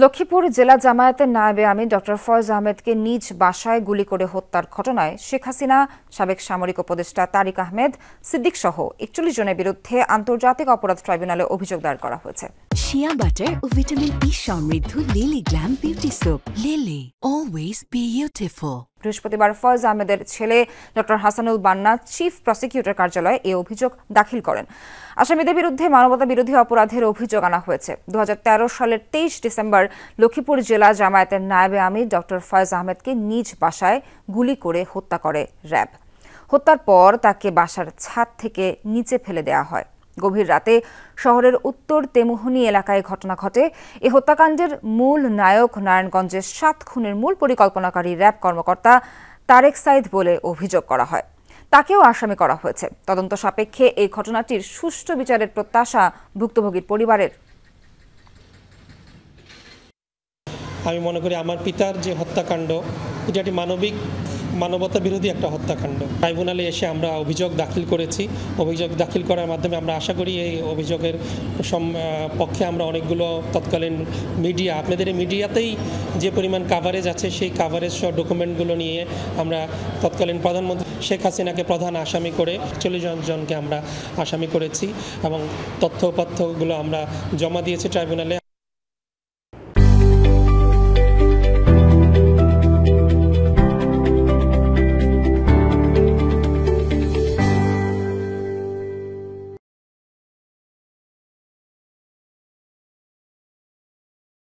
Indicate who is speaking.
Speaker 1: লক্ষ্মীপুর জেলা জামায়াতের নায়েবে আমির ডক্টর ফয়েজ আহমেদকে নিজ বাসায় গুলি করে হত্যার ঘটনায় শেখ হাসিনা, সাবেক সামরিক উপদেষ্টা তারিক আহমেদ সিদ্দিক সহ ৪১ জনের বিরুদ্ধে আন্তর্জাতিক অপরাধ ট্রাইব্যুনালে অভিযোগ দায়ের করা হয়েছে।
Speaker 2: শিয়া বাটার ও ভিটামিন ই সমৃদ্ধ lily glam beauty soap. Lily, always beautiful.
Speaker 1: বৃহস্পতিবার ফয়েজ আহমেদের ছেলে ডক্টর হাসানুল বান্না চিফ প্রসিকিউটর কার্যালয়ে এই অভিযোগ দাখিল করেন। আসামিদের বিরুদ্ধে মানবতা বিরোধী অপরাধের অভিযোগ আনা হয়েছে। ২০১৩ সালের ২৩ ডিসেম্বর লক্ষ্মীপুর জেলা জামায়াতের নায়েবে আমির ডক্টর ফয়েজ আহমেদকে নিজ বাসায় গুলি করে হত্যা করে র্যাব। হত্যার পর তাকে বাসার ছাদ থেকে নিচে ফেলে দেওয়া হয়। গভীর রাতে শহরের উত্তর তেমুহনী এলাকায় ঘটনা ঘটে। এই হত্যাকাণ্ডের মূল নায়ক নারায়ণগঞ্জের ৭ খুনের মূল পরিকল্পনাকারী র্যাব কর্মকর্তা তারেক সাইদ বলে অভিযোগ করা হয়। তাকেও আসামি করা হয়েছে। তদন্ত সাপেক্ষে এই ঘটনাটির সুষ্ঠু বিচারের প্রত্যাশা ভুক্তভোগীর পরিবারের।
Speaker 3: আমি মনে করি আমার পিতার যে হত্যাকাণ্ড, এটা একটি মানবতা বিরোধী একটা হত্যাকাণ্ড। ট্রাইব্যুনালে এসে আমরা অভিযোগ দাখিল করেছি। অভিযোগ দাখিল করার মাধ্যমে আমরা আশা করি এই অভিযোগের পক্ষে আমরা অনেকগুলো তৎকালীন মিডিয়া, আপনাদের মিডিয়াতেই যে পরিমাণ কাভারেজ আছে সেই কাভারেজ সহ ডকুমেন্টগুলো নিয়ে আমরা তৎকালীন প্রধানমন্ত্রী শেখ হাসিনাকে প্রধান আসামি করে ৪০ জনকে আমরা আসামি করেছি এবং তথ্য উপাত্তগুলো আমরা জমা দিয়েছি ট্রাইব্যুনালে।